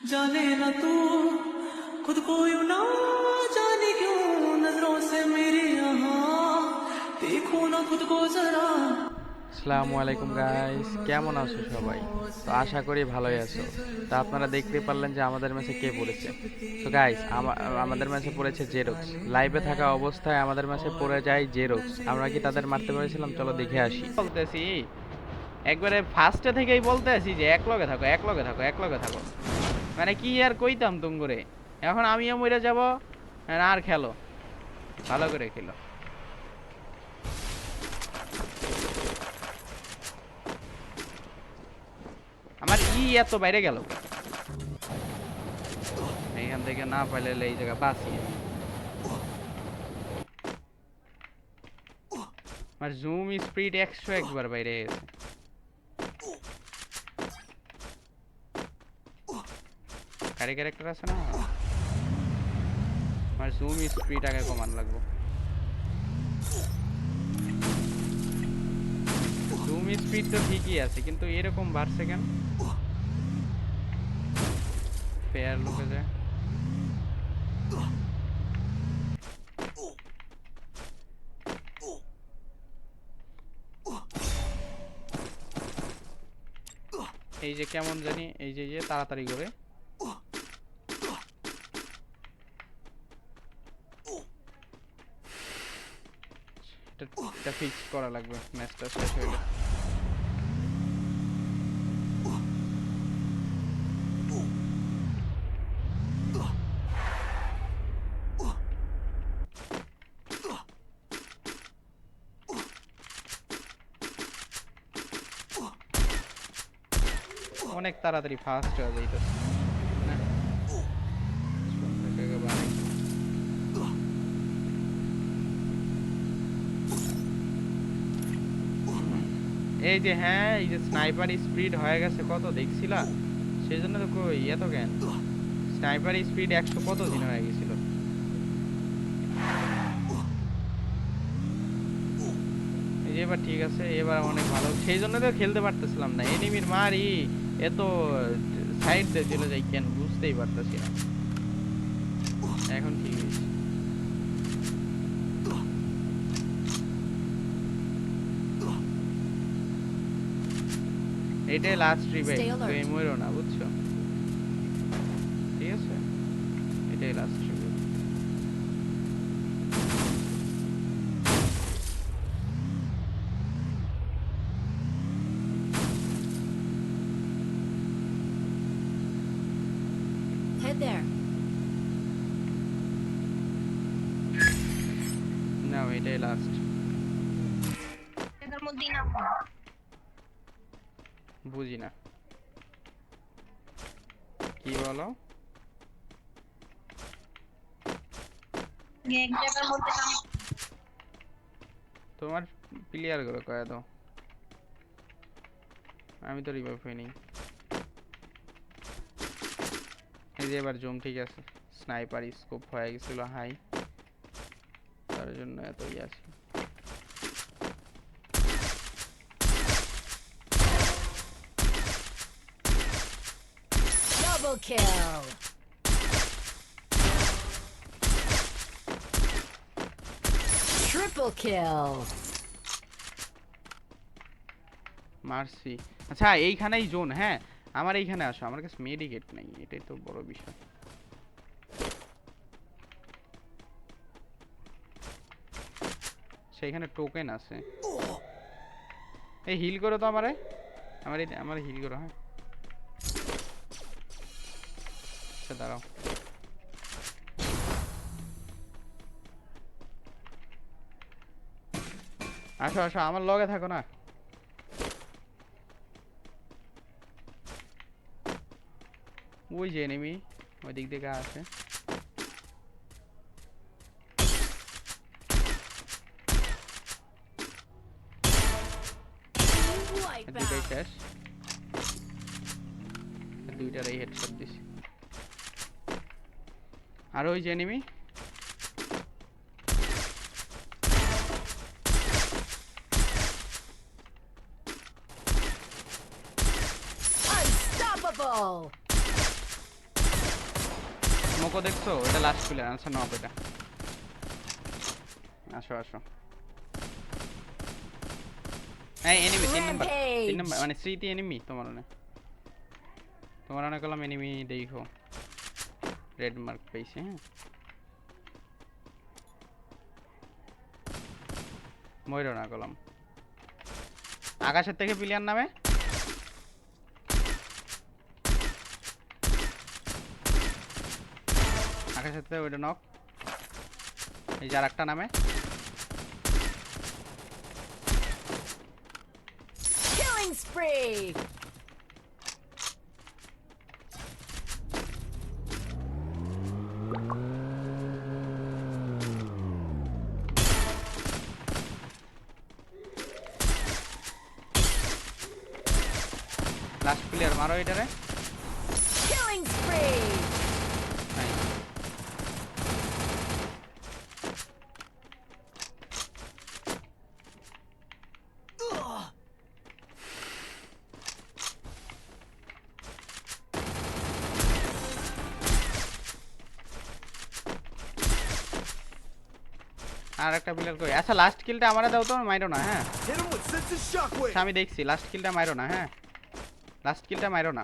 जाने ना तू खुद को यूं ना जाने क्यों नजरों से मेरी यहाँ देखो ना खुद को जरा। আসসালামু আলাইকুম গাইস, কেমন আছো সবাই? তো আশা করি ভালোই আছো। তো আপনারা দেখতে পারলেন যে আমাদের ম্যাচে কে পড়েছে। তো গাইস, আমাদের ম্যাচে পড়েছে জেরক্স। লাইভে থাকা অবস্থায় আমাদের ম্যাচে পড়ে যায় জেরক্স। আমরা কি তাদের মারতে পেরেছিলাম? চলো দেখে আসি। বলতেছি একবারে ফার্স্টে থেকেই বলতে আছি যে এক লগে থাকো, এক লগে থাকো, এক লগে থাকো। মানে কি আর কইতাম তুম করে। এখন আমিও মরে যাব। আর খেলো, ভালো করে খেলো। আমার এত বাইরে গেল, এখান থেকে না পাইলে এই জায়গা বাঁচি। আমার জুম স্পিড 101 বার বাইরে গেছে। গাড়ি ক্যারেক্টার আছে না, আমার জুম স্পিড আগে কমান লাগবে। জুম স্পিড তো ঠিকই আছে, কিন্তু এরকম বাড়ছে কেন? ফেয়ার লুকে যায়। এই যে কেমন জানি, এই যে তাড়াতাড়ি করে এটা ফিক্স করা লাগবে ম্যাচটা শেষ হয়ে গেলে। অনেক তাড়াতাড়ি ফাস্ট হয়ে যাইতেছে না? এই যে হ্যাঁ, এই যে স্নাইপার স্পিড হয়ে গেছে কত দেখছিলা? সেই জন্য তো কই এত কেন স্নাইপার স্পিড 100 কত দিন হয়ে গেছিল। এই যে এবার ঠিক আছে, এবার অনেক ভালো। সেই জন্য তো খেলতে পারতেছিলাম না, এনিমির মারি এত সাইড দিয়ে চলে যাই কেন বুঝতেই পারতেছি না। এখন ঠিক আছে। এটাই লাস্ট রিভাইভ, তুমি মরো না বুঝছো? ঠিক আছে, এটাই লাস্ট রিভাইভ। Head there. না এটাই লাস্ট। এটার মধ্যেই নাম বুঝি না কি বলো। এক জায়গার মধ্যে নাম তোমার ক্লিয়ার করে কয়ে দাও, আমি তো রিভাইভ হইনি। এই যে এবার জুম ঠিক আছে, স্নাইপার স্কোপ হয়ে গেছিল হাই, তার জন্য এতই আছে। double kill. Triple kill. মারছি। আচ্ছা এইখানেই জোন, হ্যাঁ আমার এইখানে আসো, আমার কাছে মেডিকেট নাই, এটাই তো বড় বিষয়। সেইখানে টোকেন আছে। এই হিল করো তো আমারে, আমার হিল করো। হ্যাঁ আচ্ছা দাঁড়াও, আসো আসো আমার লগে থাকো না। ওই যে এনিমি ওই দিক থেকে আসে। দুইটাই শেষ, দুইটারই হেডশট দিছি। আর ওই যে এনিমি, Unstoppable. নৌকো দেখছো? এটা লাস্ট প্লেয়ার। আচ্ছা নক এটা। আসো আসো। এই এনিমি 3 নাম্বার। 3 নাম্বার মানে স্মৃতি এনিমি তোমার মনে। তোমার মনে করলাম এনিমি দেখো। রেড মার্ক পেয়েছি হ্যাঁ। ময়ূর না কলম। আকাশের থেকে প্লেয়ার নামে। আকাশের থেকে ওইটা নক। এই যে আরেকটা নামে। Killing spree. লাস্ট প্লেয়ার মারো এটারে। Killing spree. নাই। আর একটা প্লেয়ার কই? আচ্ছা লাস্ট কিলটা আমারে দাও তো, মাইরো না হ্যাঁ। Hit him with sense of shockwave. আচ্ছা আমি দেখছি লাস্ট কিলটা মাইরো না হ্যাঁ। লাস্ট কিলটা মাইরো না।